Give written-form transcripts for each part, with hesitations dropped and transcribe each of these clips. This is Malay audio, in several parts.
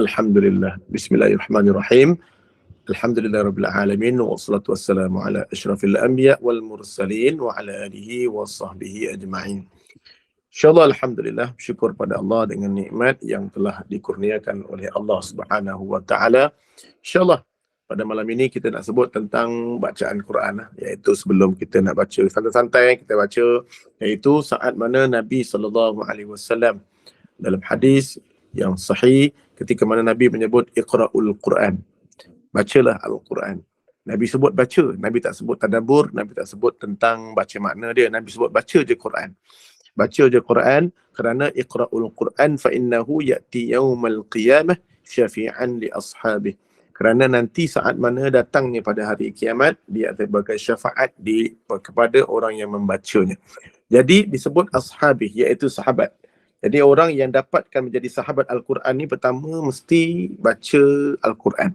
Alhamdulillah. Bismillahirrahmanirrahim. Alhamdulillahirabbil alamin wassalatu wassalamu ala asyrafil anbiya wal mursalin wa ala alihi wasahbihi ajma'in. Insyaallah alhamdulillah, syukur pada Allah dengan nikmat yang telah dikurniakan oleh Allah Subhanahu wa taala. Insyaallah pada malam ini kita nak sebut tentang bacaan Quran, iaitu sebelum kita nak baca santai-santai kita baca, iaitu saat mana Nabi sallallahu alaihi wasallam dalam hadis yang sahih ketika mana Nabi menyebut Iqra'ul Quran, bacalah Al-Quran. Nabi sebut baca, Nabi tak sebut tadabbur, Nabi tak sebut tentang baca makna dia, Nabi sebut baca je Quran. Baca je Quran kerana Iqra'ul Quran fa innahu ya'ti yaumal qiyamah syafi'an li ashabih. Kerana nanti saat mana datangnya pada hari kiamat, dia sebagai syafaat kepada orang yang membacanya. Jadi disebut ashabih, iaitu sahabat. Jadi orang yang dapatkan menjadi sahabat Al-Quran ni pertama mesti baca Al-Quran.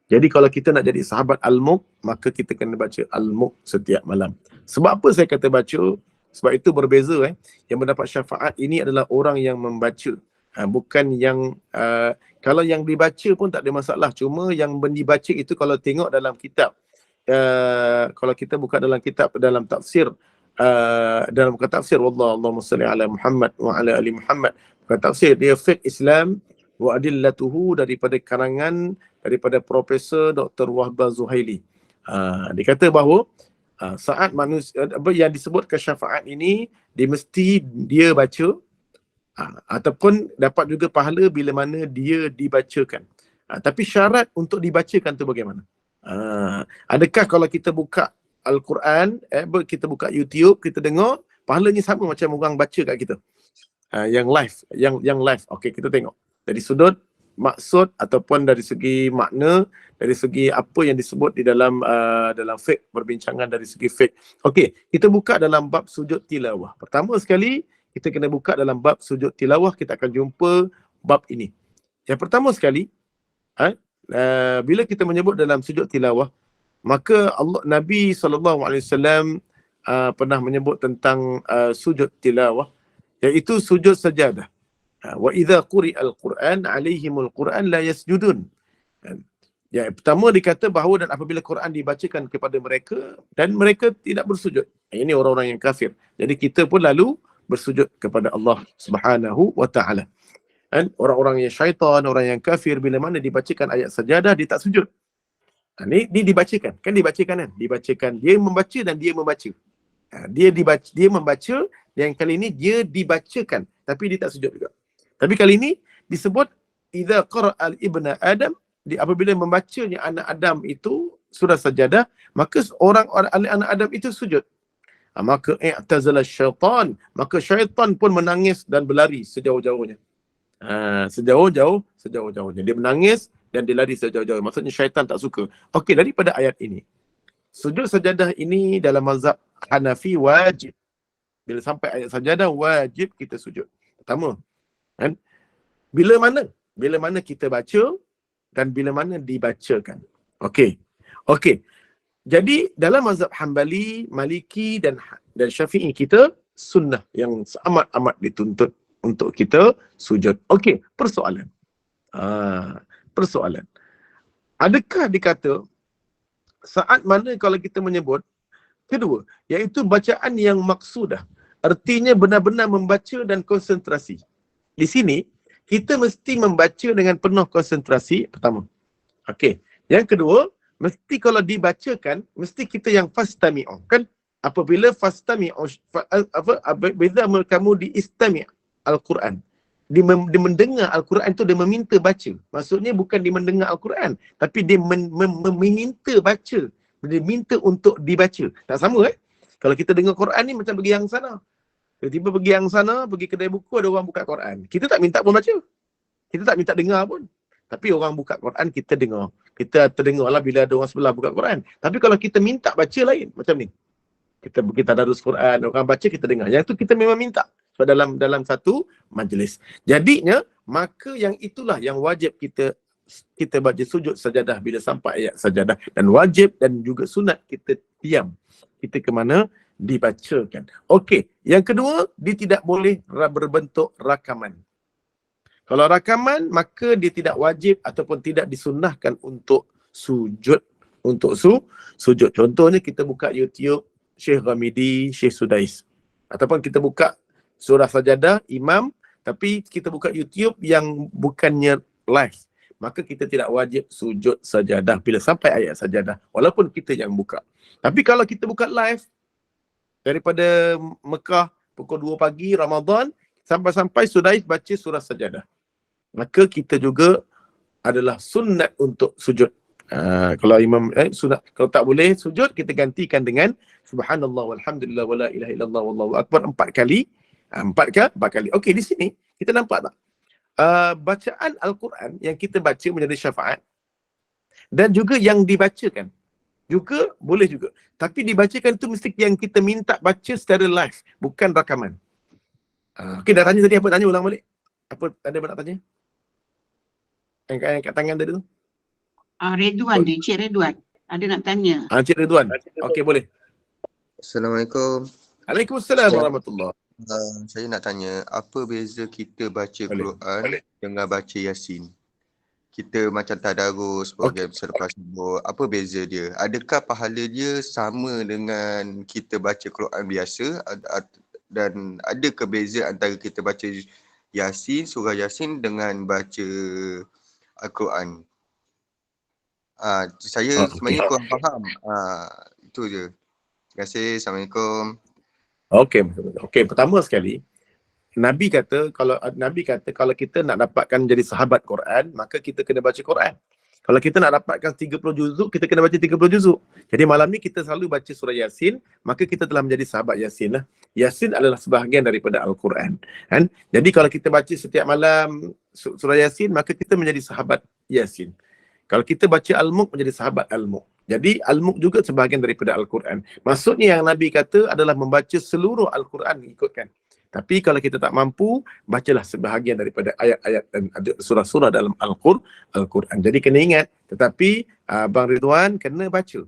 Jadi kalau kita nak jadi sahabat Al-Muq, maka kita kena baca Al-Muq setiap malam. Sebab apa saya kata baca? Sebab itu berbeza. Yang mendapat syafaat ini adalah orang yang membaca. Bukan yang, kalau yang dibaca pun tak ada masalah. Cuma yang dibaca itu kalau tengok dalam kitab, kalau kita buka dalam kitab, dalam tafsir, dalam bukan tafsir Allahumma salli ala Muhammad wa ala ali Muhammad, bukan tafsir, dia fiqh Islam wa adillatuhu daripada karangan daripada Profesor Dr. Wahbah Zuhaili. Dia kata bahawa saat manusia yang disebut kesyafaat ini, dia mesti dia baca, ataupun dapat juga pahala bila mana dia dibacakan. Tapi syarat untuk dibacakan tu bagaimana? Adakah kalau kita buka Al-Quran, kita buka YouTube, kita dengar, pahalanya sama macam orang baca kat kita. Yang live, yang live. Okey, kita tengok. Dari sudut maksud ataupun dari segi makna, dari segi apa yang disebut di dalam dalam fiqh, perbincangan dari segi fiqh. Okey, kita buka dalam bab sujud tilawah. Pertama sekali, kita kena buka dalam bab sujud tilawah, kita akan jumpa bab ini. Yang pertama sekali, bila kita menyebut dalam sujud tilawah, maka Nabi SAW pernah menyebut tentang sujud tilawah, iaitu sujud sajadah. Wa idza quri'al Quran 'alaihimul Quran la yasjudun. Ya, pertama dikata bahawa dan apabila Quran dibacakan kepada mereka dan mereka tidak bersujud. Ini orang-orang yang kafir. Jadi kita pun lalu bersujud kepada Allah Subhanahu wa taala. Dan orang-orang yang syaitan, orang yang kafir, bila mana dibacakan ayat sajadah dia tak sujud. Ini dibacakan, kan dibacakan kan? Dibacakan, dia membaca dan dia membaca. Dia membaca, yang kali ini dia dibacakan, tapi dia tak sujud juga. Tapi kali ini disebut idza qara'al ibna Adam, apabila membacanya anak Adam itu surah sajadah, maka anak Adam itu sujud. Maka i'tazala syaitan, maka syaitan pun menangis dan berlari sejauh-jauhnya. Sejauh-jauhnya. Dia menangis dan dia lari sejauh-jauh. Maksudnya syaitan tak suka. Okey, daripada ayat ini, sujud sajadah ini dalam mazhab Hanafi wajib. Bila sampai ayat sajadah, wajib kita sujud. Pertama, kan? Bila mana kita baca dan bila mana dibacakan. Okey. Jadi dalam mazhab Hanbali, Maliki dan Syafi'i kita sunnah yang amat-amat dituntut untuk kita sujud. Okey, persoalan. Adakah dikata saat mana kalau kita menyebut kedua, iaitu bacaan yang maksudah, artinya benar-benar membaca dan konsentrasi. Di sini kita mesti membaca dengan penuh konsentrasi, pertama. Okey. Yang kedua, mesti kalau dibacakan, mesti kita yang fastami'u. Kan apabila fastami'u, bila kamu diistami' Al-Quran, dia mendengar Al-Quran itu, dia meminta baca. Maksudnya bukan dia mendengar Al-Quran, tapi dia meminta baca. Dia minta untuk dibaca. Tak sama Kalau kita dengar Quran ni macam pergi yang sana. Tiba-tiba pergi yang sana, pergi kedai buku, ada orang buka Quran. Kita tak minta pun baca. Kita tak minta dengar pun. Tapi orang buka Quran, kita dengar. Kita terdengar lah bila ada orang sebelah buka Quran. Tapi kalau kita minta baca lain, macam ni. Kita tadarus Quran, orang baca kita dengar. Yang tu kita memang minta. So dalam satu majlis. Jadinya, maka yang itulah yang wajib kita baca sujud sajadah bila sampai ayat sajadah. Dan wajib dan juga sunat kita diam. Kita ke mana? Dibacakan. Okey. Yang kedua, dia tidak boleh berbentuk rakaman. Kalau rakaman, maka dia tidak wajib ataupun tidak disunnahkan untuk sujud. Sujud. Contohnya kita buka YouTube Syekh Ghamidi, Syekh Sudais. Ataupun kita buka surah sajadah, imam, tapi kita buka YouTube yang bukannya live. Maka kita tidak wajib sujud sajadah bila sampai ayat sajadah. Walaupun kita yang buka. Tapi kalau kita buka live daripada Mekah pukul 2 pagi Ramadan, sampai-sampai Sudais baca surah sajadah, maka kita juga adalah sunat untuk sujud. Kalau imam sunat, kalau tak boleh sujud, kita gantikan dengan subhanallah walhamdulillah wala ilaha illallah wallahu akbar 4 kali. 4 kali. Okey, di sini kita nampak tak? Bacaan Al-Quran yang kita baca menjadi syafaat, dan juga yang dibacakan juga boleh juga. Tapi dibacakan tu mesti yang kita minta baca secara live, bukan rakaman. Okey, dah tanya tadi apa? Tanya ulang balik. Apa ada nak tanya? Yang kat tangan tadi tu? Redwan dia, Cik Redwan. Ada nak tanya. Cik Redwan. Okey, boleh. Assalamualaikum. Waalaikumsalam warahmatullahi. Saya nak tanya, apa beza kita baca Quran dengan baca Yasin? Kita macam tadarus, program selepas subuh, apa beza dia? Adakah pahala dia sama dengan kita baca Quran biasa? Dan ada ke beza antara kita baca Yasin, surah Yasin dengan baca Al-Quran? Saya sebenarnya kurang faham. Itu je. Terima kasih. Assalamualaikum. Okey, pertama sekali, Nabi kata kalau kita nak dapatkan jadi sahabat Quran, maka kita kena baca Quran. Kalau kita nak dapatkan 30 juzuk, kita kena baca 30 juzuk. Jadi malam ni kita selalu baca surah Yasin, maka kita telah menjadi sahabat Yasin lah. Yasin adalah sebahagian daripada Al-Quran. Kan? Jadi kalau kita baca setiap malam surah Yasin, maka kita menjadi sahabat Yasin. Kalau kita baca Al-Mulk, menjadi sahabat Al-Mulk. Jadi Al-Mulk juga sebahagian daripada Al-Quran. Maksudnya yang Nabi kata adalah membaca seluruh Al-Quran ikutkan. Tapi kalau kita tak mampu, bacalah sebahagian daripada ayat-ayat dan surah-surah dalam Al-Quran. Jadi kena ingat, tetapi Bang Ridwan kena baca.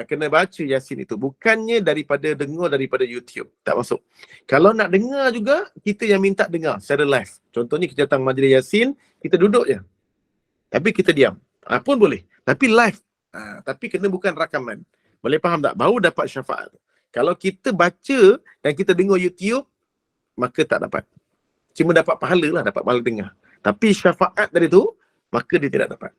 Kena baca Yasin itu. Bukannya daripada dengar daripada YouTube. Tak masuk. Kalau nak dengar juga, kita yang minta dengar secara live. Contohnya kita datang majlis Yasin, kita duduk je. Tapi kita diam. Pun boleh. Tapi live. Tapi kena bukan rakaman. Boleh faham tak? Baru dapat syafaat. Kalau kita baca dan kita dengar YouTube, maka tak dapat. Cuma dapat pahala lah, dapat pahala dengar. Tapi syafaat dari tu, maka dia tidak dapat.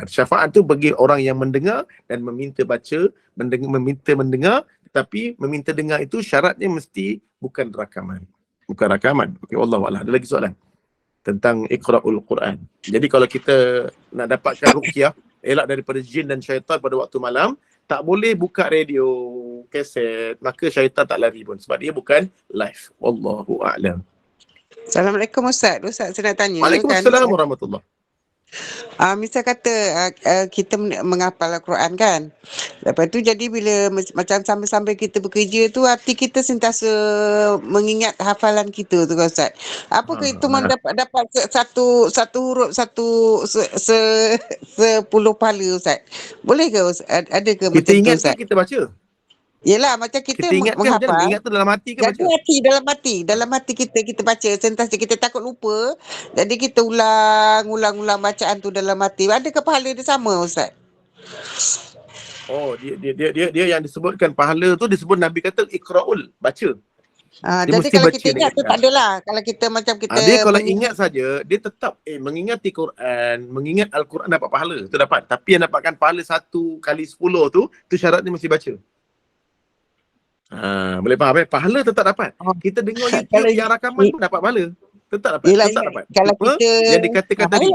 Syafaat tu bagi orang yang mendengar dan meminta baca, meminta mendengar, tetapi meminta dengar itu syaratnya mesti bukan rakaman. Bukan rakaman. Okey, wallahualam. Ada lagi soalan tentang Iqra'ul Quran. Jadi kalau kita nak dapatkan ruqyah, elak daripada jin dan syaitan pada waktu malam, tak boleh buka radio, kaset, maka syaitan tak lari pun sebab dia bukan live. Wallahu a'lam. Assalamualaikum Ustaz. Ustaz saya nak tanya. Waalaikumsalam warahmatullahi. Misal kata kita menghafal Al-Quran kan. Lepas tu jadi bila macam sambil-sambil kita bekerja tu, hati kita sentiasa mengingat hafalan kita tu kan Ustaz. Apakah itu dapat satu huruf sepuluh pahala Ustaz? Boleh ke Ustaz? Ada ke kita macam tu ingat Ustaz? kita baca. Yelah macam kita menghafal. Ingat tu dalam hati ke baca? Dalam hati kita baca sentiasa, kita takut lupa. Jadi kita ulang bacaan tu dalam hati. Adakah pahala dia sama Ustaz? Oh, dia yang disebutkan pahala tu disebut Nabi kata iqra'ul, baca. Jadi kalau kita ingat tu tak adalah. Kalau kita macam kita dia kalau ingat saja, dia tetap mengingati Quran, mengingat Al-Quran dapat pahala, tu dapat. Tapi yang dapatkan pahala 1 kali 10 tu syaratnya mesti baca. Boleh faham pahala tetap dapat. Kita dengar YouTube yang rakaman pun dapat pahala. Tetap dapat. Tetap dapat. Kalau kita yang dikatakan tadi.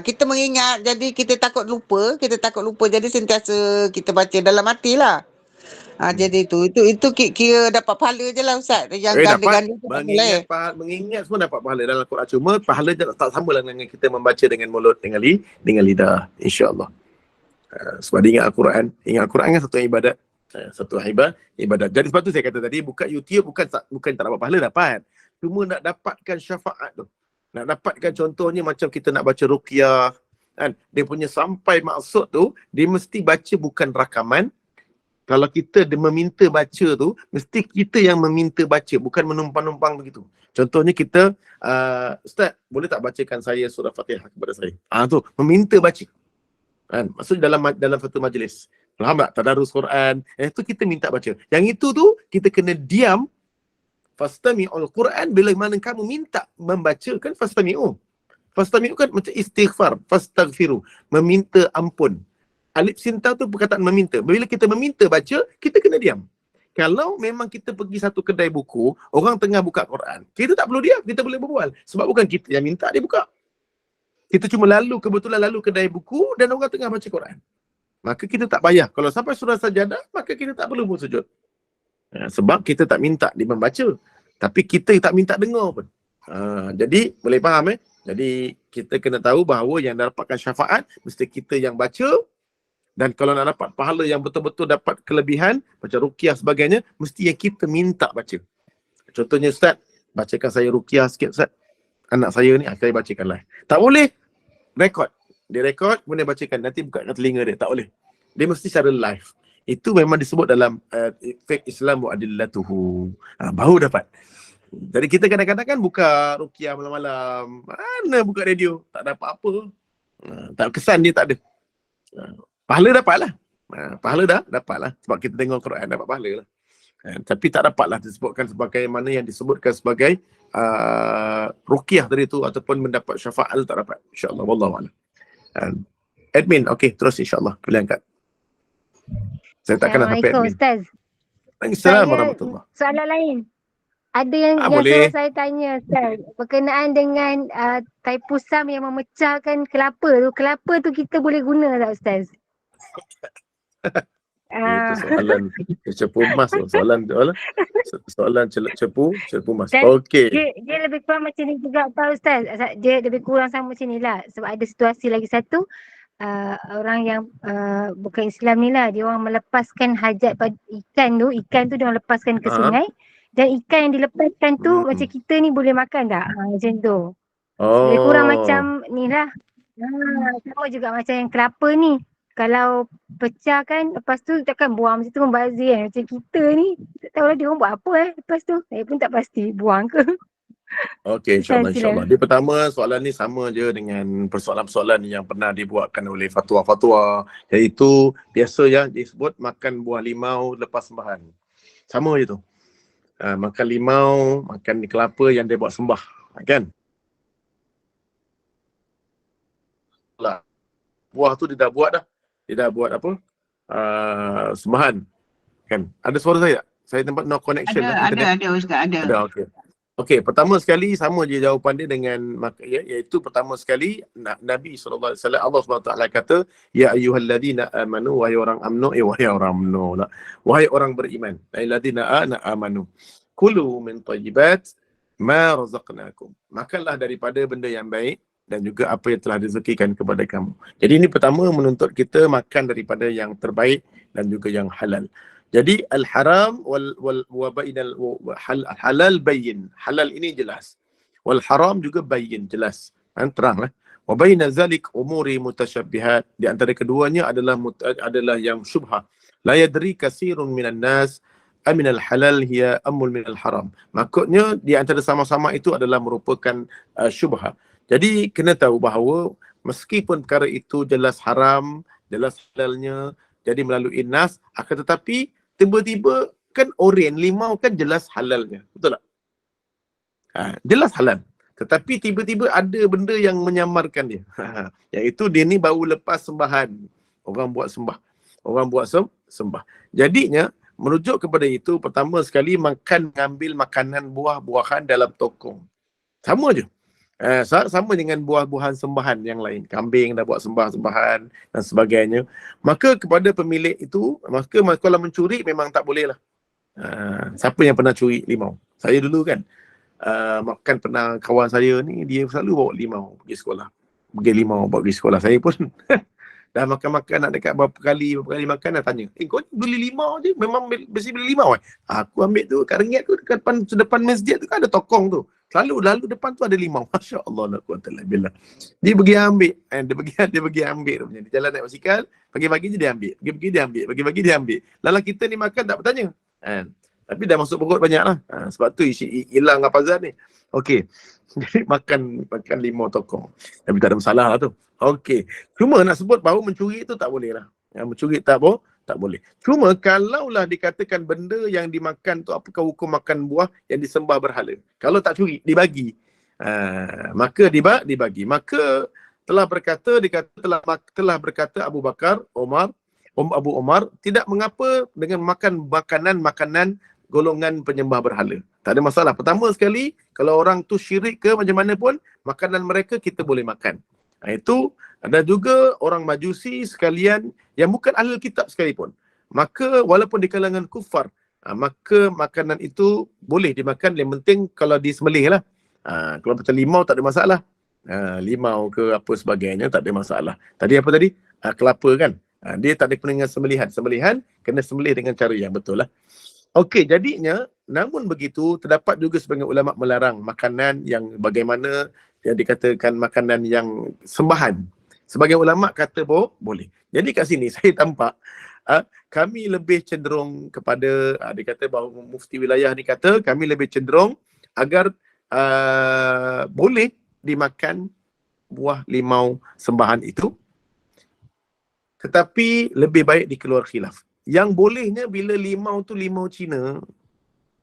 Kita mengingat, jadi kita takut lupa. Jadi sentiasa kita baca dalam hati lah. Jadi itu kira dapat pahala je lah Ustaz. Yang ganda-ganda tu tak boleh. Mengingat semua dapat pahala dalam Al-Quran. Cuma pahala tak sama lah dengan kita membaca dengan mulut, dengan lidah. InsyaAllah. Sebab dia ingat Al-Quran. Ingat Al-Quran kan satu ibadat. Satu ibadat. Jadi sebab tu saya kata tadi, buka YouTube bukan tak dapat pahala, dapat. Cuma nak dapatkan syafaat tu. Nak dapatkan contohnya macam kita nak baca ruqyah, kan? Dia punya sampai maksud tu, dia mesti baca bukan rakaman, Kalau kita meminta baca tu, mesti kita yang meminta baca, bukan menumpang-numpang begitu. Contohnya kita, Ustaz, boleh tak bacakan saya surah Fatihah kepada saya? Tu, meminta baca. Kan? Maksud dalam satu majlis. Faham tak? Tadarus Quran. Itu kita minta baca. Yang itu tu, kita kena diam. Fastami'ul Quran, bila mana kamu minta membacakan, fastami'u. Fastami'u kan macam istighfar. Fastaghfiru. Meminta ampun. Alif sin ta tu perkataan meminta. Bila kita meminta baca, kita kena diam. Kalau memang kita pergi satu kedai buku, orang tengah buka Quran, kita tak perlu diam, kita boleh berbual. Sebab bukan kita yang minta dia buka. Kita cuma kebetulan lalu kedai buku dan orang tengah baca Quran. Maka kita tak payah. Kalau sampai surah sajadah, maka kita tak perlu pun sujud. Sebab kita tak minta dia membaca. Tapi kita tak minta dengar pun. Jadi, boleh faham Jadi, kita kena tahu bahawa yang dapatkan syafaat, mesti kita yang baca. Dan kalau nak dapat pahala yang betul-betul dapat kelebihan, macam ruqyah sebagainya, mesti yang kita minta baca. Contohnya, Ustaz, bacakan saya ruqyah sikit, Ustaz. Anak saya ni, saya bacakanlah. Tak boleh, rekod. Dia rekod, kemudian bacakan. Nanti buka telinga dia. Tak boleh. Dia mesti secara live. Itu memang disebut dalam fiqh Islam wa adillatuhu. Baru dapat. Jadi kita kadang-kadang kan buka ruqyah malam-malam. Mana buka radio? Tak dapat apa. Tak kesan dia tak ada. Pahala dapatlah. Pahala dapatlah. Sebab kita tengok Quran dapat pahala lah. Tapi tak dapatlah disebutkan sebagai mana yang disebutkan sebagai ruqyah tadi tu ataupun mendapat syafaat tak dapat. InsyaAllah. Wallahualam. Admin, okey, terus insyaAllah. Boleh angkat. Saya tak kenal sampai admin. Ustaz. Assalamualaikum warahmatullahi. Soalan lain. Ada yang boleh. saya tanya, Ustaz. Berkenaan dengan taipusam yang memecahkan kelapa tu. Kelapa tu kita boleh guna tak, Ustaz? Itu soalan cepu emas tu. Soalan cepu emas. Dan Okey. Dia lebih kurang macam ni juga, Pak Ustaz. Dia lebih kurang sama macam ni lah. Sebab ada situasi lagi satu. Orang yang bukan Islam ni lah, dia orang melepaskan hajat pada ikan tu dia orang lepaskan ke sungai, dan ikan yang dilepaskan tu macam kita ni boleh makan tak? Macam tu. Lebih kurang macam ni lah. Sama juga macam yang kelapa ni, kalau pecah kan, lepas tu takkan buang macam tu membazir kan. Macam kita ni, tak tahulah dia orang buat apa lepas tu. Saya pun tak pasti buang ke. Okey, insyaAllah. Dia pertama, soalan ni sama je dengan persoalan-persoalan yang pernah dibuatkan oleh fatwa-fatwa, iaitu biasa yang disebut makan buah limau lepas sembahan. Sama je tu. Makan limau, makan kelapa yang dia buat sembah. Kan? Buah tu dia dah buat dah. Dia dah buat apa? Sembahan. Kan? Ada suara saya tak? Saya tempat no connection. Ada Ustaz, ada. Ada, okey. Okey, pertama sekali sama je jawapan dia dengan iaitu pertama sekali Nabi SAW, Allah SWT kata, ya ayyuhalladzina amanu, wahai orang amnu, wahai orang beriman, ayyuhalladzina amanu, kulu min thayyibat ma razaqnakum. Makanlah daripada benda yang baik dan juga apa yang telah direzekikan kepada kamu. Jadi ini pertama menuntut kita makan daripada yang terbaik dan juga yang halal. Jadi al-haram wa bainal halal bayyin. Halal ini jelas. Wal haram juga bayyin, jelas. Teranglah. Wa baina zalik umuri mutasyabbihat. Di antara keduanya adalah yang syubhah. La yadri katsirun minan nas aminal halal hiya amul minal haram. Maksudnya di antara sama-sama itu adalah merupakan syubhah. Jadi kena tahu bahawa meskipun perkara itu jelas haram, jelas halalnya, jadi melalui nas, akan tetapi tiba-tiba kan oren, limau kan jelas halalnya. Betul tak? Jelas halal. Tetapi tiba-tiba ada benda yang menyamarkan dia. Iaitu dia ni baru lepas sembahan. Orang buat sembah. Orang buat sembah. Jadinya, merujuk kepada itu, pertama sekali mengambil makanan buah-buahan dalam tokong. Sama je. Sama dengan buah-buahan sembahan yang lain. Kambing dah buat sembahan dan sebagainya. Maka kepada pemilik itu, maka kalau mencuri memang tak boleh lah. Siapa yang pernah curi limau? Saya dulu kan. Makan pernah kawan saya ni, dia selalu bawa limau pergi sekolah. Bawa pergi sekolah. Saya pun dah makan-makan nak dekat berapa kali makan dah tanya. Kau beli limau je? Memang mesti beli limau Aku ambil tu kat Rengit tu, dekat depan masjid tu kan ada tokong tu. Lalu depan tu ada limau. Masya Allah, la quwwata illa billah. Dia pergi ambil. Dia pergi ambil. Dia jalan naik basikal. Pagi-pagi je dia ambil. Pagi-pagi dia ambil. Pagi-pagi dia ambil. Lala kita ni makan tak bertanya. Tapi dah masuk perut banyak lah. Sebab tu hilang apazan ni. Okey. Jadi makan limau tokong. Tapi tak ada masalah lah tu. Okey. Cuma nak sebut bahawa mencuri tu tak boleh lah. Mencuri tak boleh. Cuma kalaulah dikatakan benda yang dimakan tu apakah hukum makan buah yang disembah berhala. Kalau tak curi, dibagi. Maka dibagi. Maka telah berkata Abu Bakar, Abu Umar, tidak mengapa dengan makan makanan golongan penyembah berhala. Tak ada masalah. Pertama sekali, kalau orang tu syirik ke macam mana pun, makanan mereka kita boleh makan. Itu ada juga orang Majusi sekalian yang bukan ahli kitab sekalipun. Maka walaupun di kalangan kufar, maka makanan itu boleh dimakan, yang penting kalau disembelih lah. Kalau macam limau tak ada masalah. Limau ke apa sebagainya tak ada masalah. Tadi apa tadi? Kelapa kan? Dia tak ada kena dengan sembelihan. Sembelihan kena sembelih dengan cara yang betul lah. Okey, jadinya namun begitu terdapat juga sebagian ulama melarang makanan yang bagaimana yang dikatakan makanan yang sembahan. Sebagian ulama kata boleh. Jadi kat sini saya tampak kami lebih cenderung kepada dikata bahawa mufti wilayah ni kata kami lebih cenderung agar boleh dimakan buah limau sembahan itu, tetapi lebih baik dikeluar khilaf. Yang bolehnya bila limau tu limau Cina,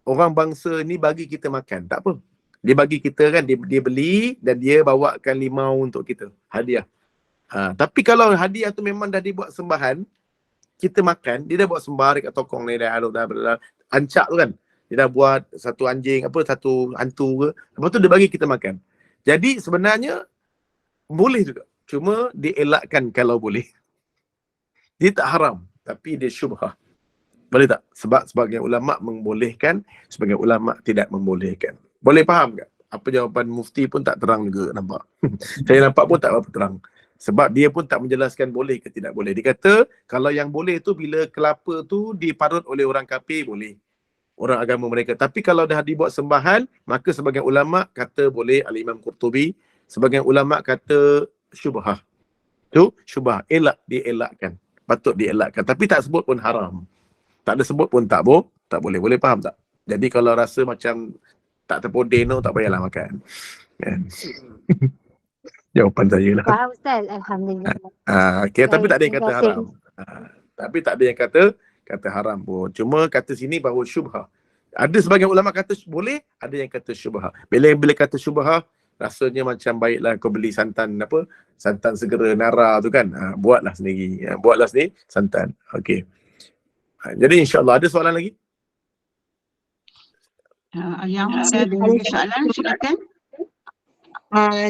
orang bangsa ni bagi kita makan, tak apa. Dia bagi kita kan, dia beli dan dia bawakan limau untuk kita, hadiah. Tapi kalau hadiah tu memang dah dibuat sembahan, kita makan, dia dah buat sembah dekat tokong ni, dah ancak tu kan. Dia dah buat satu anjing, satu hantu ke, lepas tu dia bagi kita makan. Jadi sebenarnya boleh juga. Cuma dielakkan kalau boleh. Dia tak haram, tapi dia syubhah. Boleh tak? Sebab sebagian ulama' membolehkan, sebagian ulama' tidak membolehkan. Boleh faham tak? Apa jawapan mufti pun tak terang juga, nampak. Saya nampak pun tak apa terang. Sebab dia pun tak menjelaskan boleh ke tidak boleh. Dia kata kalau yang boleh tu bila kelapa tu diparut oleh orang kafir boleh. Orang agama mereka. Tapi kalau dah dibuat sembahan, maka sebagian ulama' kata boleh. Al-Imam Qurtubi. Sebagian ulama' kata syubhah. Tu syubhah. Dielakkan. Patut dielakkan. Tapi tak sebut pun haram. Tak ada sebut pun tak boleh. Boleh faham tak? Jadi kalau rasa macam tak terpodin tu, tak payahlah makan. Jawapan saya lah. Faham Ustaz? Alhamdulillah. Okay, tapi Baik, tak ada yang kata terima kasih. haram. Tapi tak ada yang kata haram pun. Cuma kata sini bahawa syubhah. Ada sebagian ulama kata boleh, ada yang kata syubhah. Bila kata syubhah, rasanya macam baiklah kau beli santan santan segera nara tu kan. Buatlah sendiri. Buatlah sendiri santan. Okey. Jadi insya-Allah ada soalan lagi? Yang ada soalan, silakan.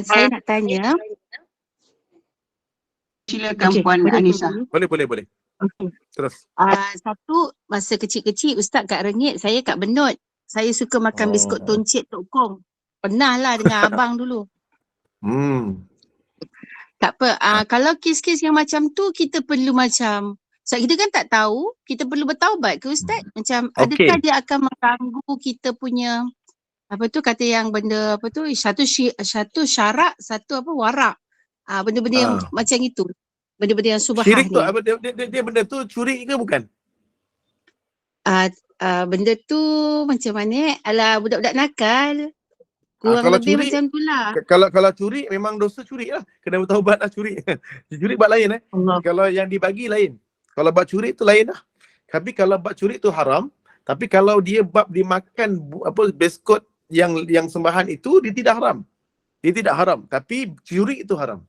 Saya nak tanya. Silakan Okey, Puan boleh Anissa. Boleh. Okey. Terus. Satu, masa kecil-kecil Ustaz kat Rengit, saya kat Benut. Saya suka makan biskut toncit Tok Kong. Pernah lah dengan abang dulu. Tak apa. Kalau kes-kes yang macam tu, kita perlu macam, sebab kita kan tak tahu, kita perlu bertaubat ke Ustaz? Macam adakah dia akan mengganggu kita punya, apa tu kata yang benda, apa tu, satu syarak, satu apa, warak. Benda-benda yang macam itu. Benda-benda yang subhah Syirik tu ni. apa dia benda tu curi ke bukan? Benda tu macam mana alah budak-budak nakal. Kurang kalau lebih curi, macam tu lah. Kalau curi memang dosa curi lah. Kena bertaubat lah curi. Curi bab lain Allah. Kalau yang dibagi lain. Kalau bab curi tu lain lah. Tapi kalau bab curi tu haram. Tapi kalau dia bab dimakan biskut yang sembahan itu, dia tidak haram. Dia tidak haram. Tapi curi itu haram.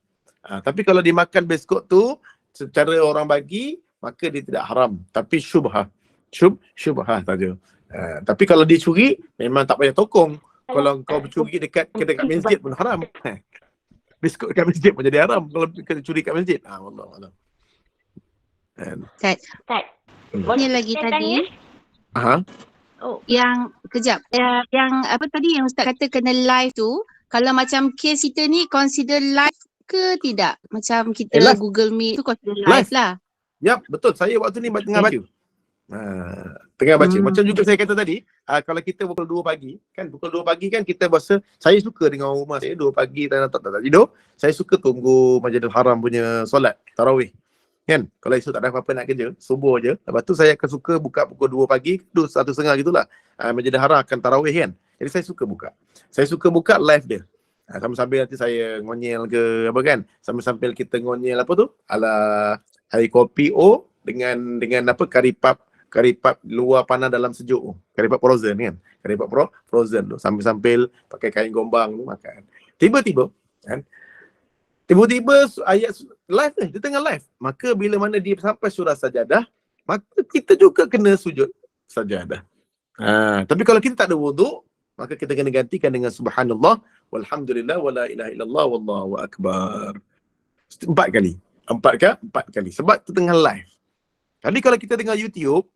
Tapi kalau dimakan biskut tu secara orang bagi, maka dia tidak haram. Tapi syubhah. Syubhah saja. Tapi kalau dia curi, memang tak payah tokong. Kalau kau curi dekat masjid pun haram. Biskut dekat masjid pun jadi haram kalau curi kat masjid. Wallah. Ustaz. Ni lagi tadi. Yang kejap. Yang apa tadi yang Ustaz kata kena live tu, kalau macam kes kita ni consider live ke tidak? Macam kita live. Google Meet tu consider live lah. Yap, betul. Saya waktu ni tengah baca. Tengah baca. Macam juga saya kata tadi, kalau kita pukul 2 pagi, kan kita rasa, saya suka dengan rumah saya 2 pagi tak tidur, saya suka tunggu Masjidil Haram punya solat tarawih. Kan? Kalau esok tak ada apa-apa nak kerja, subuh je. Lepas tu saya akan suka buka pukul 2 pagi, 1:30 gitulah. Masjidil Haram akan tarawih kan. Jadi saya suka buka. Saya suka buka live dia. Sambil-sambil nanti saya ngonyel ke apa kan. Sambil-sambil kita ngonyel apa tu? Ala air kopi dengan apa karipap luar panas dalam sejuk. Karipap frozen kan. Karipap frozen tu. Sambil-sambil pakai kain gombang tu makan. Tiba-tiba kan. Tiba-tiba ayat live ni, dia tengah live. Maka bila mana dia sampai surah sajadah, maka kita juga kena sujud sajadah. Tapi kalau kita tak ada wuduk, maka kita kena gantikan dengan subhanallah, walhamdulillah, wala ilaha illallah, wallahu akbar. 4 kali. 4 kali. Sebab tu tengah live. Tapi kalau kita tengok YouTube,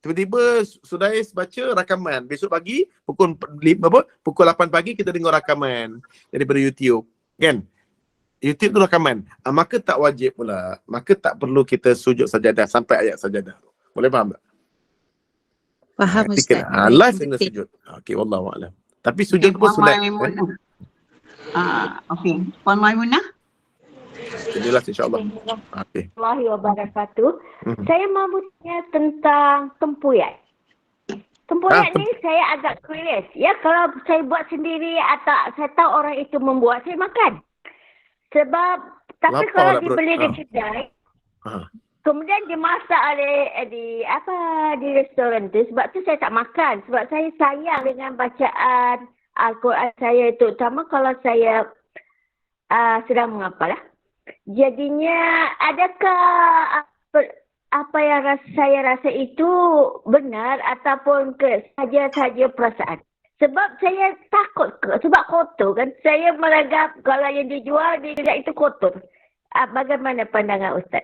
tiba-tiba Sudais baca rakaman. Besok pagi, pukul 8 pagi kita tengok rakaman daripada YouTube. Kan? YouTube tu rakaman. Maka tak wajib pula. Maka tak perlu kita sujud sajadah sampai ayat sajadah. Boleh faham tak? Faham Ustaz. Live kena sujud. Okey, wallahu a'lam. Tapi sujud tu pun sunat. Okey. Puan Maimunah? Jelas insya-Allah. Okey. Warahmatullahi wabarakatuh. Saya mahu tanya tentang tempoyak. Tempoyak ni saya agak curious. Ya, kalau saya buat sendiri atau saya tahu orang itu membuat, saya makan. Sebab, tapi Lapar kalau lah dibeli perut. di kedai, kemudian dimasak di restoran tu, sebab tu saya tak makan. Sebab saya sayang dengan bacaan Al-Quran saya, terutama kalau saya sedang menghafal lah. Jadinya, adakah apa yang saya rasa itu benar ataupun saja perasaan? Sebab saya takut, sebab kotor kan. Saya menganggap kalau yang dijual di kedai itu kotor. Bagaimana pandangan Ustaz?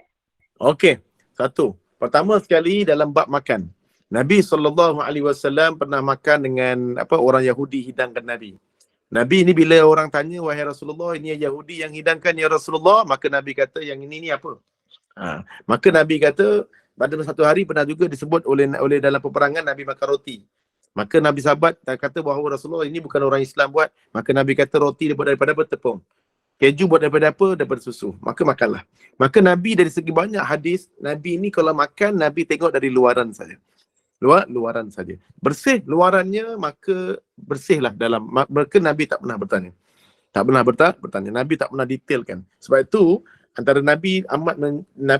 Okey. Satu. Pertama sekali dalam bab makan. Nabi SAW pernah makan dengan orang Yahudi hidangkan Nabi. Nabi ni bila orang tanya, wahai Rasulullah, ini Yahudi yang hidangkan ya Rasulullah, maka Nabi kata yang ini apa? Maka Nabi kata pada satu hari pernah juga disebut oleh dalam peperangan Nabi makan roti. Maka Nabi sahabat kata bahawa Rasulullah ini bukan orang Islam buat. Maka Nabi kata roti daripada apa? Tepung. Keju buat daripada apa? Daripada susu. Maka makanlah. Maka Nabi dari segi banyak hadis, Nabi ini kalau makan, Nabi tengok dari luaran saja. Luaran saja. Bersih luarannya, maka bersihlah dalam. Maka Nabi tak pernah bertanya. Tak pernah bertanya. Nabi tak pernah detailkan. Sebab itu, antara Nabi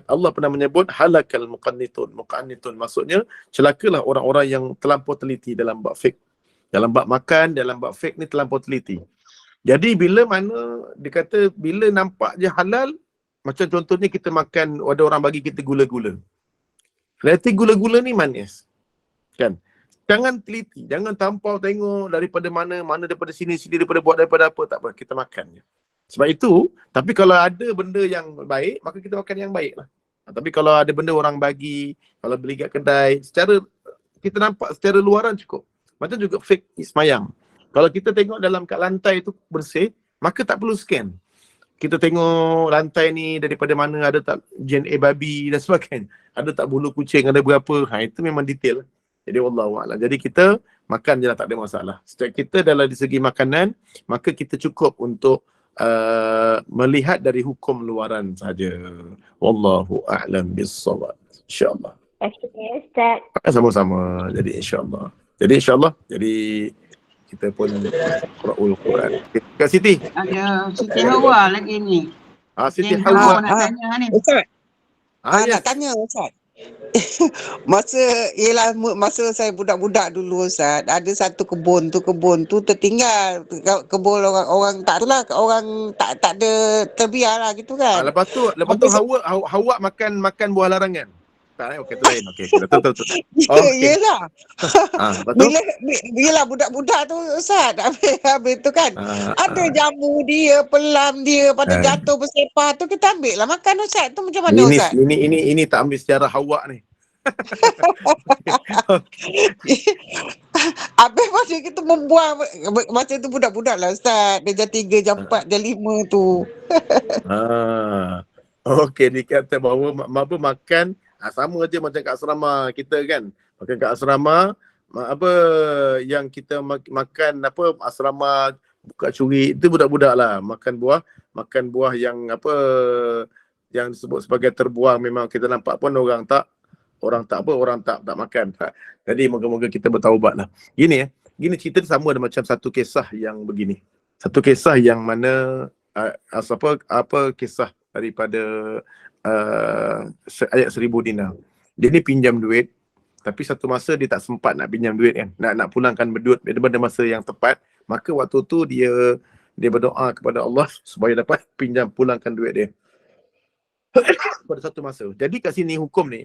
Allah pernah menyebut halakal muqannitun. Maksudnya celakalah orang-orang yang terlampau teliti dalam bab fiqh. Dalam bab makan, dalam bab fiqh ni terlampau teliti. Jadi bila mana dia kata bila nampak je halal, macam contohnya kita makan, ada orang bagi kita gula-gula. Berarti gula-gula ni manis. Kan? Jangan teliti, jangan tampau tengok daripada mana daripada sini daripada buat daripada apa, tak apa, kita makan je. Sebab itu, tapi kalau ada benda yang baik, maka kita makan yang baik lah. Tapi kalau ada benda orang bagi, kalau beli kat kedai, kita nampak secara luaran cukup. Macam juga fake semayang. Kalau kita tengok dalam kat lantai tu bersih, maka tak perlu scan. Kita tengok lantai ni daripada mana, ada tak DNA babi dan sebagainya. Ada tak bulu kucing, ada berapa. Itu memang detail. Jadi wallahualam. Jadi kita makan je lah, tak ada masalah. Setiap kita dalam di segi makanan, maka kita cukup untuk melihat dari hukum luaran saja. Wallahu a'lam bis-shawab. Insya-Allah. Okay, Ustaz. Sama-sama. Jadi insya-Allah. Jadi kita pun Qur'ul Quran. Kak Siti. Ada Siti Hawa lagi ni. Siti Yang Hawa. nak tanya ni. Ustaz. Yes. Nak tanya Ustaz. Masa saya budak-budak dulu Ustaz, ada satu kebun tu tertinggal. Kebun orang tak itulah, orang tak ada terbiar lah gitu kan. Lepas tu Hawa makan buah larangan. Tak, okey tu lain. Okey, betul. Yelah. Bila budak-budak tu Ustaz, habis tu kan. Ada jambu dia, pelam dia, pada jatuh bersepah tu kita ambil lah makan Ustaz. Tu macam mana Ustaz? Ini tak ambil sejarah Hawa ni. Habis masa kita membuang, masa tu budak-budak lah Ustaz. Dia jam 3, jam 4, jam 5 tu. Okey, dia kata bahawa makan sama je macam kat asrama kita kan. Makan kat asrama, apa yang kita makan apa asrama buka curi itu budak-budak lah makan buah yang apa yang disebut sebagai terbuang, memang kita nampak pun orang tak makan. Jadi moga-moga kita bertaubat lah. Gini cerita sama ada macam satu kisah yang begini. Satu kisah yang mana kisah daripada ayat 1,000 dinar. Dia ni pinjam duit, tapi satu masa dia tak sempat nak pinjam duit kan. Nak pulangkan duit pada masa yang tepat. Maka waktu tu dia berdoa kepada Allah supaya dapat pulangkan duit dia. Pada satu masa. Jadi kat sini hukum ni,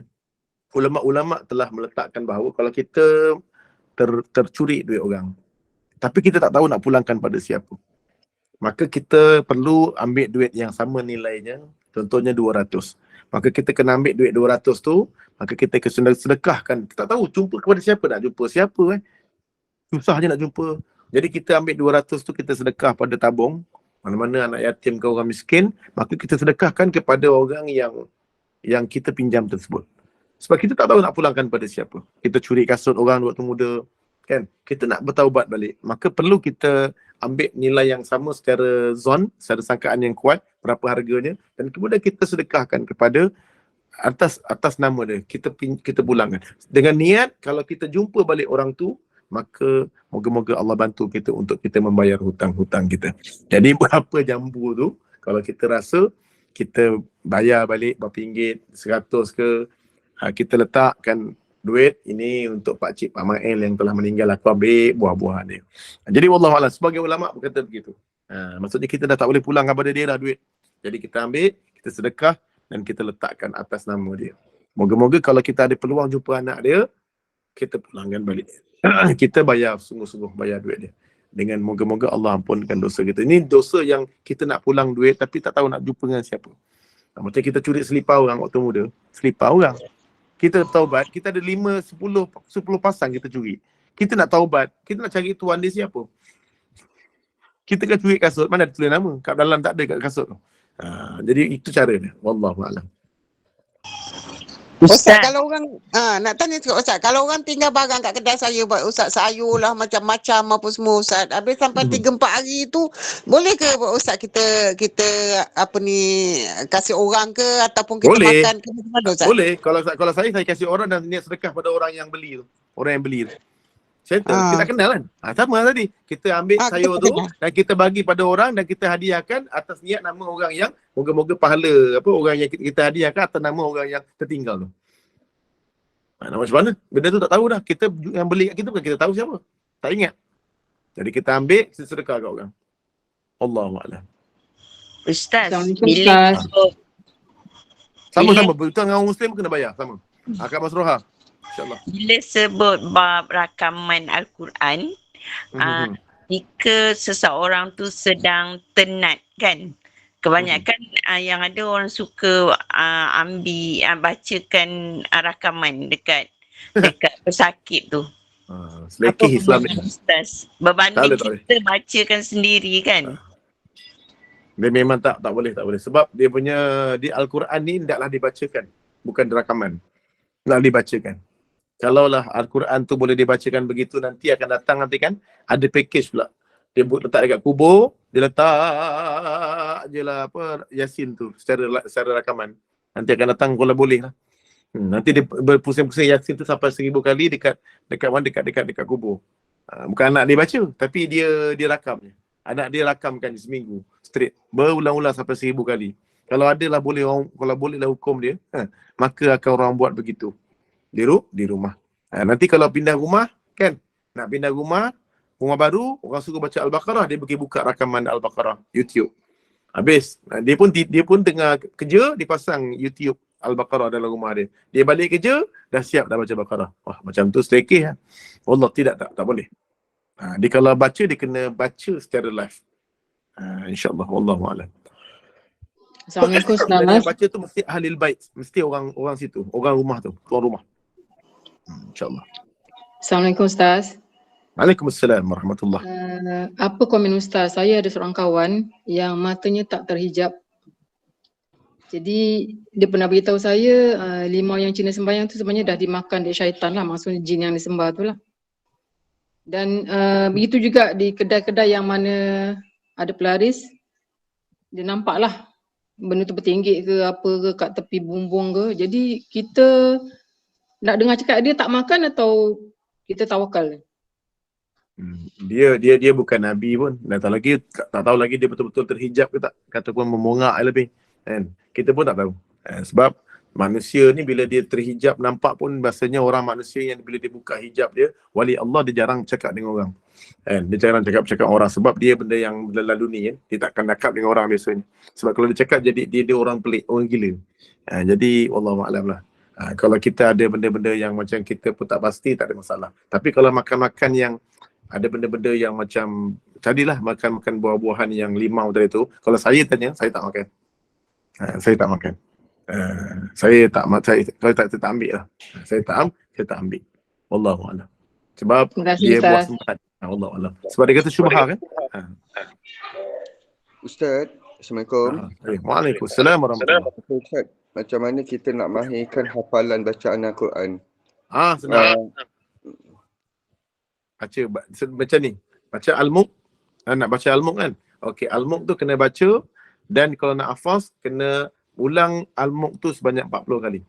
ulama' telah meletakkan bahawa kalau kita tercuri duit orang, tapi kita tak tahu nak pulangkan pada siapa, maka kita perlu ambil duit yang sama nilainya, contohnya 200. Maka kita kena ambil duit 200 tu, maka kita kena sedekahkan. Kita tak tahu jumpa kepada siapa, nak jumpa siapa susah je nak jumpa. Jadi kita ambil 200 tu, kita sedekah pada tabung, mana-mana anak yatim ke orang miskin, maka kita sedekahkan kepada orang yang kita pinjam tersebut. Sebab kita tak tahu nak pulangkan pada siapa. Kita curi kasut orang waktu muda, kan? Kita nak bertaubat balik. Maka perlu kita ambil nilai yang sama secara secara sangkaan yang kuat, berapa harganya, dan kemudian kita sedekahkan kepada atas nama dia. Kita pulangkan. Dengan niat, kalau kita jumpa balik orang tu, maka moga-moga Allah bantu kita untuk kita membayar hutang-hutang kita. Jadi berapa jambu tu, kalau kita rasa kita bayar balik berapa ringgit, 100 ke, kita letakkan duit ini untuk Pak Cik Pak Mail yang telah meninggal, aku ambil buah-buahan dia. Jadi wallahualam, sebagai ulama berkata begitu. Maksudnya kita dah tak boleh pulang kepada dia dah duit. Jadi kita ambil, kita sedekah dan kita letakkan atas nama dia. Moga-moga kalau kita ada peluang jumpa anak dia, kita pulangkan balik. Kita bayar, sungguh-sungguh bayar duit dia. Dengan moga-moga Allah ampunkan dosa kita. Ini dosa yang kita nak pulang duit tapi tak tahu nak jumpa dengan siapa. Macam kita curi selipar orang waktu muda. Selipar orang. Kita taubat, kita ada 5, 10 pasang kita curi. Kita nak taubat, kita nak cari tuan dia siapa. Kita kan curi kasut, mana ada tulis nama? Kat dalam tak ada kat kasut tu. Jadi itu cara dia. Wallahualam. Ustaz, kalau orang nak tanya sikit Ustaz, kalau orang tinggal barang kat kedai saya buat Ustaz, sayur lah macam-macam apa semua Ustaz, habis sampai 3-4 hari tu, boleh ke Ustaz kita apa ni kasih orang ke ataupun kita boleh. Makan ke mana Ustaz? Boleh. Kalau saya kasih orang dan niat sedekah pada orang yang beli tu. Orang yang beli tu. Kita kenal kan? Sama tadi. Kita ambil sayur tu dan kita bagi pada orang dan kita hadiahkan atas niat nama orang yang moga-moga pahala orang yang kita hadiahkan atas nama orang yang tertinggal tu. Macam mana? Benda tu tak tahu dah. Kita yang beli kat kita bukan kita tahu siapa. Tak ingat. Jadi kita ambil, kita sedekah kat orang. Allahuakbar. Ustaz, bila sama-sama berhutang dengan orang Muslim kena bayar sama. Kak Masroha. InsyaAllah. Bila sebut bab rakaman Al-Quran, jika seseorang tu sedang tenat kan, kebanyakan yang ada orang suka bacakan rakaman dekat pesakit tu. Selekeh Islam ni. Ustaz, berbanding kita bacakan sendiri kan. Dia memang tak boleh. Sebab dia punya di Al-Quran ni hendaklah dibacakan, bukan rakaman. Nak dibacakan. Kalaulah Al-Quran tu boleh dibacakan begitu, nanti akan datang kan ada package pula. Dia letak dekat kubur, dia letak je lah Yasin tu secara rakaman. Nanti akan datang kalau boleh lah. Nanti dia berpusing-pusing Yasin tu sampai 1000 kali dekat kubur. Bukan anak dia baca, tapi dia rakamnya. Anak dia rakamkan seminggu straight, berulang-ulang sampai 1000 kali. Kalau adalah kalau bolehlah hukum dia, maka akan orang buat begitu. Di rumah. Nanti kalau pindah rumah kan, nak pindah rumah baru, orang suruh baca Al-Baqarah, dia pergi buka rakaman Al-Baqarah YouTube. Habis, dia pun tengah kerja, dipasang YouTube Al-Baqarah dalam rumah dia. Dia balik kerja, dah siap dah baca Baqarah. Wah, macam tu selekeh. Allah tak boleh. Dia kalau baca, dia kena baca secara live. InsyaAllah, wallahualam. Assalamualaikum Ustaz. Baca tu mesti ahlil bait, mesti orang situ, orang rumah tu, tuan rumah. InsyaAllah. Assalamualaikum Ustaz. Waalaikumsalam warahmatullahi. Apa komen Ustaz? Saya ada seorang kawan yang matanya tak terhijab. Jadi dia pernah beritahu saya limau yang Cina sembahyang tu sebenarnya dah dimakan oleh syaitan lah, maksudnya jin yang disembah tu lah. Dan begitu juga di kedai-kedai yang mana ada pelaris, dia nampak lah benda tu bertinggik ke apa ke kat tepi bumbung ke. Jadi kita nak dengar cakap dia tak makan atau kita tawakal? Dia bukan nabi pun. Dan tak tahu lagi dia betul-betul terhijab ke tak, ataupun memongak lebih. Kan? Kita pun tak tahu. Sebab manusia ni bila dia terhijab nampak pun bahasanya orang manusia yang bila dia buka hijab dia, wali Allah dia jarang cakap dengan orang. Dia jarang cakap orang sebab dia benda yang lalu ni kan. Dia takkan nakap dengan orang biasanya. Sebab kalau dia cakap jadi dia orang pelik, orang gila. Jadi wallahualam lah. Kalau kita ada benda-benda yang macam kita pun tak pasti, tak ada masalah. Tapi kalau makan-makan yang ada benda-benda yang macam tadilah makan buah-buahan yang limau tadi tu, kalau saya tanya, saya tak makan. Saya tak makan. Kalau tak ambil lah. Saya tak ambil. Wallahualam. Sebab dia buah sempat. Wallahualam. Sebab dia kata syubhah kan? Ustaz, Assalamualaikum. Waalaikumsalam warahmatullahi wabarakatuh. Ustaz, macam mana kita nak mahirkan hafalan bacaan Al-Quran? Senang. Baca macam ni. Baca Al-Mulk. Nak baca Al-Mulk kan? Okey, Al-Mulk tu kena baca, dan kalau nak hafaz kena ulang Al-Mulk tu sebanyak 40 kali.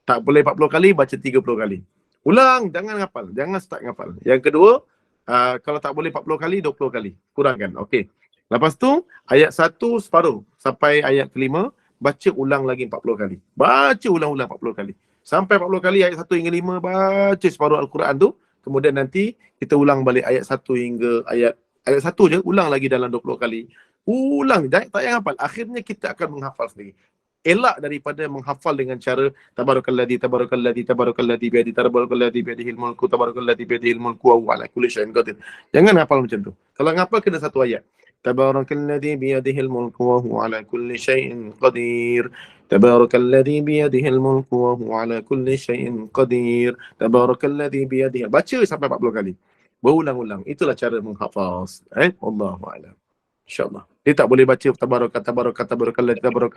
Tak boleh 40 kali, baca 30 kali. Ulang, jangan hafal. Jangan start hafal. Yang kedua, kalau tak boleh 40 kali, 20 kali. Kurangkan. Okey. Lepas tu, ayat 1 separuh sampai ayat kelima, baca ulang lagi 40 kali. Baca ulang-ulang 40 kali. Sampai 40 kali ayat 1 hingga 5, baca separuh Al-Quran tu. Kemudian nanti kita ulang balik ayat 1 hingga ayat 1 je, ulang lagi dalam 20 kali. Ulang, tak payah hafal. Akhirnya kita akan menghafal sendiri. Elak daripada menghafal dengan cara tabarakalladzi biadihil mulku wa huwa ala kulli syai'in qadir. Jangan hafal macam tu. Kalau ngapal kena satu ayat. Tabarakalladzi biyadihil mulku wa huwa ala kulli syai'in qadir. Tabarakalladzi biyadihil mulku wa huwa ala kulli syai'in qadir. Tabarakalladzi biyadihil. Baca sampai 40 kali. Berulang-ulang. Itulah cara menghafaz. Wallahu a'lam. InsyaAllah. Dia tak boleh baca tabarakalladzi tak boleh.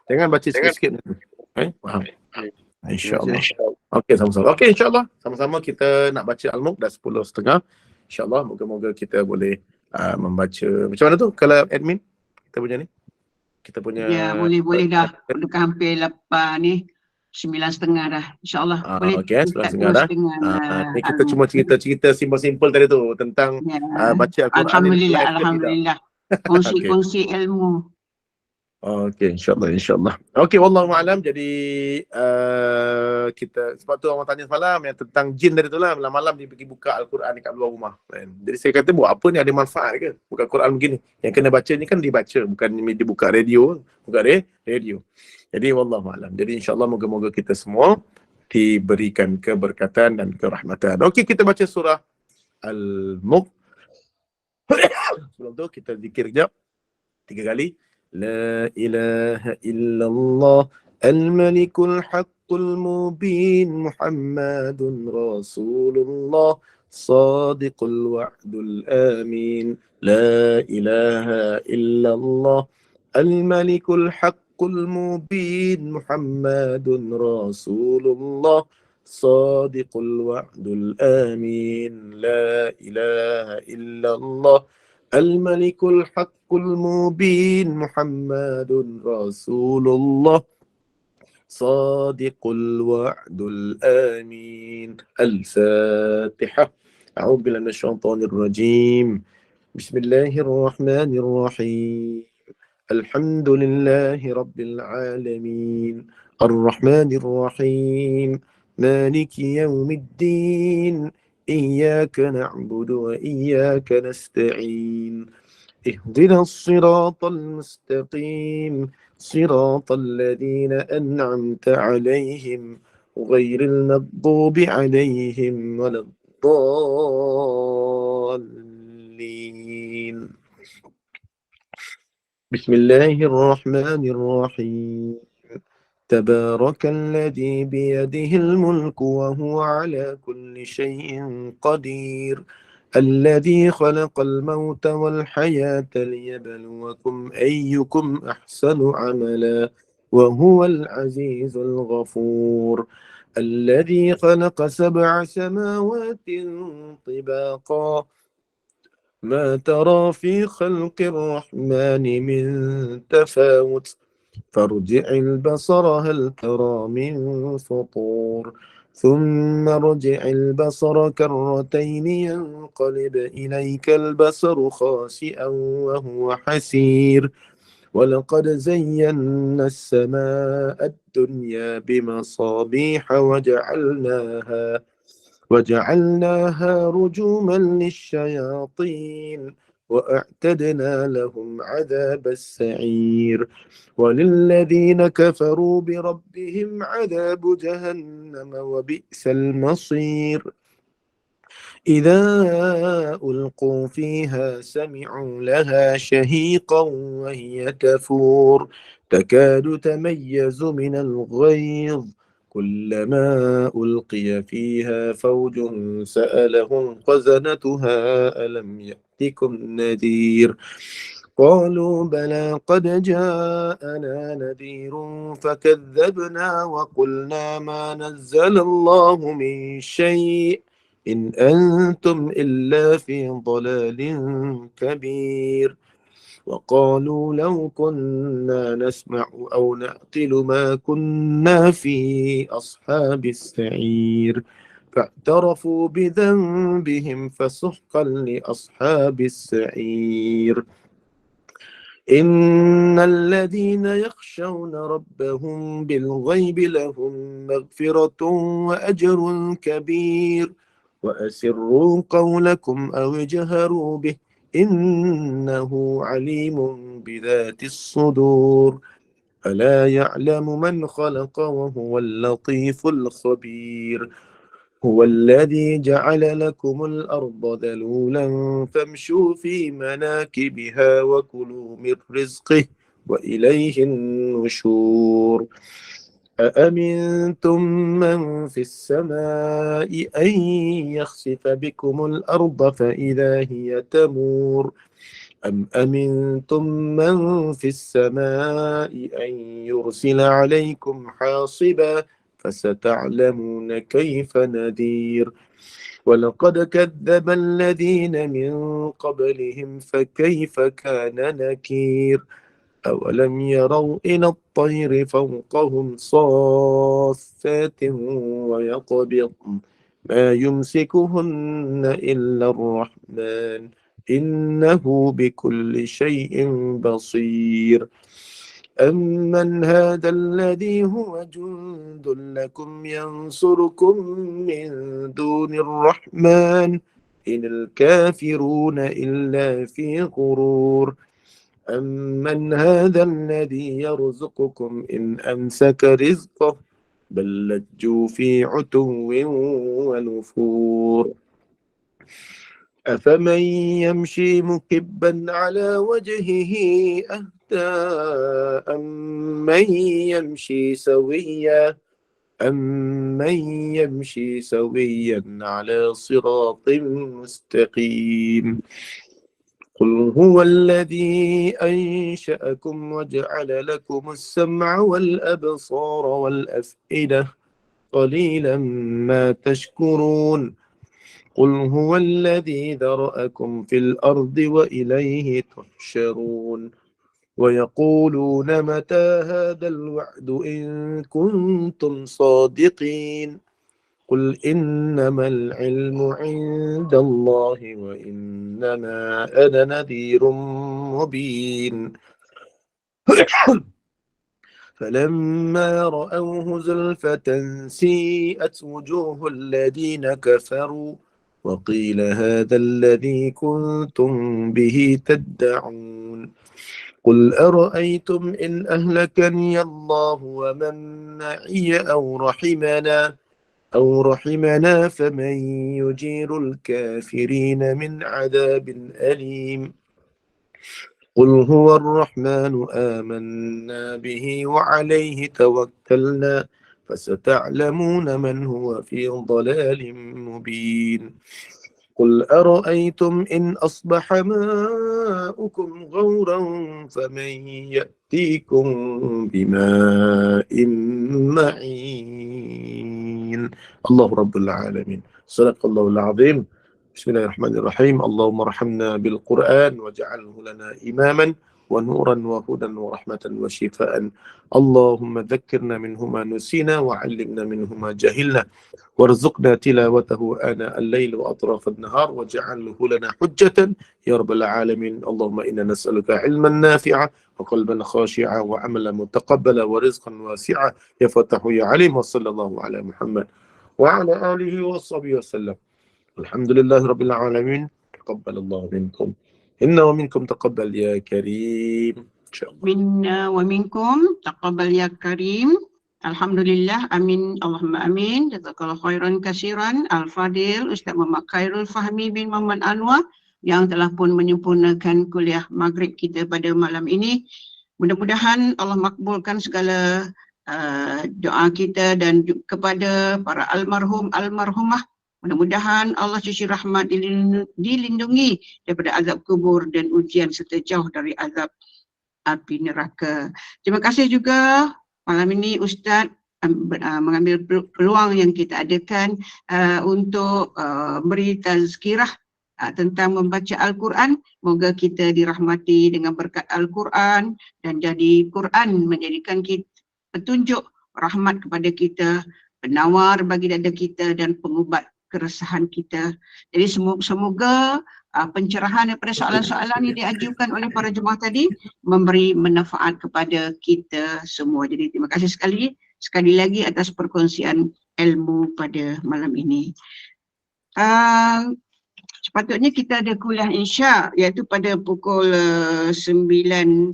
Jangan baca sikit-sikit. Faham? InsyaAllah. Okey, sama-sama. Okey, insyaAllah. Sama-sama kita nak baca Al-Mulk dah 10.30. InsyaAllah, moga-moga kita boleh membaca. Macam mana tu kalau admin? Kita punya ni? Kita punya... Ya, boleh dah. Udah hampir 8 ni. 9.30 dah. InsyaAllah. Boleh. Okey, 9.30 dah. Ni kita cuma cerita simple-simple tadi tu tentang baca Al-Quran. Alhamdulillah. Kongsi ilmu. Okey, insyaAllah. Okey, wallahu a'lam. Jadi kita, sebab tu orang tanya semalam yang tentang jin tadi tu lah, malam-malam dia pergi buka Al-Quran dekat luar rumah. Jadi saya kata, buat apa ni, ada manfaat ke buka Quran begini? Yang kena baca ni kan dibaca, bukan dia buka radio. Jadi wallahu a'lam. Jadi insyaAllah moga-moga kita semua diberikan keberkatan dan kerahmatan. Okey, kita baca surah Al-Mulk. Sebelum tu kita zikir kejap 3 kali. La ilaha illallah al-malikul haqqul mubin Muhammadun Rasulullah sadiqul wa'dul amin. La ilaha illallah al-malikul haqqul mubin Muhammadun Rasulullah sadiqul wa'dul amin. La ilaha illallah al-malikul haqqul mubin Muhammadun Rasulullah sadiqul wa'dul amin. Al-Fatihah. A'udzu billahi minasyaitonir rajim. Bismillahirrahmanirrahim. Alhamdulillahi rabbil alamin. Ar-Rahmanir Rahim. Maliki yaumiddin. إياك نعبد وإياك نستعين اهدنا الصراط المستقيم صراط الذين أنعمت عليهم غير المغضوب عليهم ولا الضالين. بسم الله الرحمن الرحيم. تبارك الذي بيده الملك وهو على كل شيء قدير الذي خلق الموت والحياة ليبلوكم أيكم أحسن عملا وهو العزيز الغفور الذي خلق 7 سماوات طباقا ما ترى في خلق الرحمن من تفاوت فارجع البصر هل ترى من فطور ثم ارجع البصر كرتين ينقلب إليك البصر خاسئا وهو حسير ولقد زينا السماء الدنيا بمصابيح وجعلناها رجوما للشياطين وأعتدنا لهم عذاب السعير وللذين كفروا بربهم عذاب جهنم وبئس المصير إذا ألقوا فيها سمعوا لها شهيقا وهي تفور تكاد تميز من الغيظ كلما ألقي فيها فوج سألهم خزنتها ألم يأتكم نذير قالوا بلى قد جاءنا نذير فكذبنا وقلنا ما نزل الله من شيء إن أنتم إلا في ضلال كبير وقالوا لو كنا نسمع أو نعقل ما كنا في أصحاب السعير فاعترفوا بذنبهم فسحقا لأصحاب السعير إن الذين يخشون ربهم بالغيب لهم مغفرة وأجر كبير وأسروا قولكم أو اجهروا به إنه عليم بذات الصدور ألا يعلم من خلق وهو اللطيف الخبير هو الذي جعل لكم الأرض ذلولا فامشوا في مناكبها وكلوا من رزقه وإليه النشور أأمنتم من في السماء أن يخسف بكم الأرض فإذا هي تمور أم أمنتم من في السماء أن يرسل عليكم حاصبا فستعلمون كيف نذير ولقد كذب الذين من قبلهم فكيف كان نكير أولم يروا إلى الطير فوقهم صافات ويقبضن ما يمسكهن إلا الرحمن إنه بكل شيء بصير أمن هذا الذي هو جند لكم ينصركم من دون الرحمن إن الكافرون إلا في غرور أمن هذا الذي يرزقكم إن أمسك رزقه بل لجوا في عتو ونفور أفمن يمشي مكبا على وجهه أهدى أمن يمشي سويا على صراط مستقيم قل هو الذي أنشأكم وجعل لكم السمع والأبصار والأفئدة قليلا ما تشكرون قل هو الذي ذرأكم في الأرض وإليه تحشرون ويقولون متى هذا الوعد إن كنتم صادقين قل إنما العلم عند الله وإنما أنا نذير مبين فلما رأوه زلفة سيئت وجوه الذين كفروا وقيل هذا الذي كنتم به تدعون قل أرأيتم إن أهلكني الله ومن معي أو رحمنا فمن يجير الكافرين من عذاب أليم قل هو الرحمن آمنا به وعليه توكلنا فستعلمون من هو في ضلال مبين قل أرأيتم إن أصبح ماؤكم غورا فمن يأتيكم بماء معين. الله رب العالمين. صدق الله العظيم. بسم الله الرحمن الرحيم. اللهم ارحمنا بالقرآن واجعله لنا إماما ونورا وهدى ورحمة وشفاء. اللهم ذكرنا منه ما نسينا وعلمنا منه ما جهلنا وارزقنا تلاوته آناء الليل وأطراف النهار واجعله لنا حجة يا رب العالمين. اللهم إنا نسألك علما نافعا وقلبا خاشعا وعملا متقبلا ورزقا واسعا يا فتح يا عليم. وصلى الله على محمد وعلى آله وصحبه وسلم. الحمد لله رب العالمين. تقبل الله منكم إنا ومنكم تقبل يا كريم. إن شاء الله. Minna wa minkum taqabbal ya karim. Alhamdulillah, amin, Allahumma amin. Jazakallahu khairan kasiran. Al-Fadil Ustaz Muhammad Khairul Fahmi bin Muhammad Anwar yang telah pun menyempurnakan kuliah maghrib kita pada malam ini. Mudah-mudahan Allah makbulkan segala doa kita dan kepada para almarhum almarhumah. Mudah-mudahan Allah cuci rahmat dilindungi daripada azab kubur dan ujian serta jauh dari azab api neraka. Terima kasih juga malam ini Ustaz mengambil peluang yang kita adakan untuk beri tazkirah tentang membaca Al-Quran. Moga kita dirahmati dengan berkat Al-Quran dan jadi Quran menjadikan kita petunjuk rahmat kepada kita, penawar bagi dada kita dan pengubat keresahan kita. Jadi semoga pencerahan daripada soalan-soalan yang diajukan oleh para jemaah tadi memberi manfaat kepada kita semua. Jadi terima kasih sekali lagi atas perkongsian ilmu pada malam ini. Sepatutnya kita ada kuliah insya iaitu pada pukul 9.30,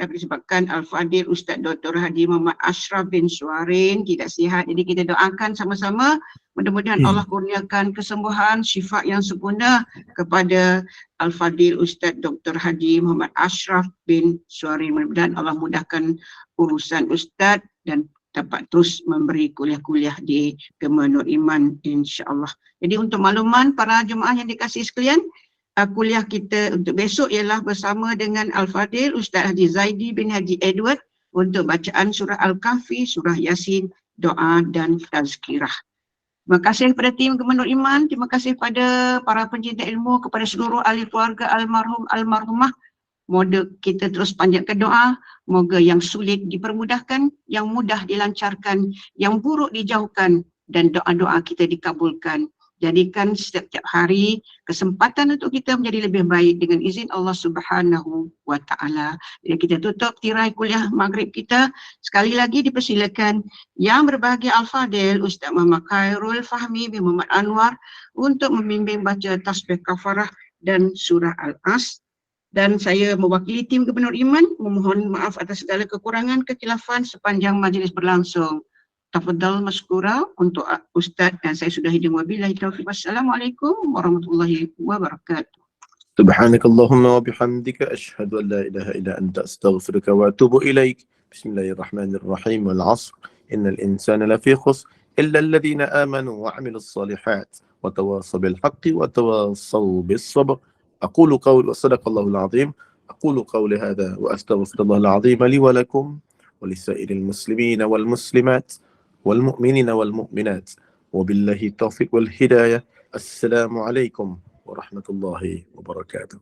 tapi disebabkan Al-Fadil Ustaz Dr. Haji Muhammad Ashraf bin Suwarin tidak sihat, jadi kita doakan sama-sama mudah-mudahan Allah kurniakan kesembuhan, syifa yang sempurna kepada Al-Fadil Ustaz Dr. Haji Muhammad Ashraf bin Suwarin. Mudah-mudahan Allah mudahkan urusan Ustaz dan dapat terus memberi kuliah-kuliah di Gema Nur Iman insya-Allah. Jadi untuk makluman para jemaah yang dikasihi sekalian, kuliah kita untuk besok ialah bersama dengan Al-Fadil Ustaz Haji Zaidi bin Haji Edward untuk bacaan surah Al-Kahfi, surah Yasin, doa dan tazkirah. Terima kasih kepada tim Gema Nur Iman, terima kasih kepada para pencinta ilmu, kepada seluruh ahli keluarga almarhum almarhumah. Moga kita terus panjatkan doa, moga yang sulit dipermudahkan, yang mudah dilancarkan, yang buruk dijauhkan dan doa-doa kita dikabulkan. Jadikan setiap hari kesempatan untuk kita menjadi lebih baik dengan izin Allah Subhanahu wa Ta'ala. Jadi kita tutup tirai kuliah maghrib kita. Sekali lagi dipersilakan yang berbahagia Al-Fadil Ustaz Muhammad Khairul Fahmi bin Muhammad Anwar untuk membimbing baca tasbih kafarah dan surah Al-As. Dan saya mewakili tim Gubernur Iman memohon maaf atas segala kekurangan, kekhilafan sepanjang majlis berlangsung. Tafadhal maskura untuk Ustaz dan saya sudah hidung wabillahi taufiq. Wassalamualaikum warahmatullahi wabarakatuh. Subhanakallahumma wa bihamdika asyhadu an la ilaha illa anta astaghfiruka wa atubu ilaik. Bismillahirrahmanirrahim. Wal 'ashr innal insana lafi khusr illa alladhina amanu wa 'amilus solihat wa tawassaw bil haqqi wa tawassaw bis sabr. أقول قولي وصدق الله العظيم. أقول قولي هذا وأستغفر الله العظيم لي ولكم ولسائر المسلمين والمسلمات والمؤمنين والمؤمنات وبالله التوفيق والهداية. السلام عليكم ورحمة الله وبركاته.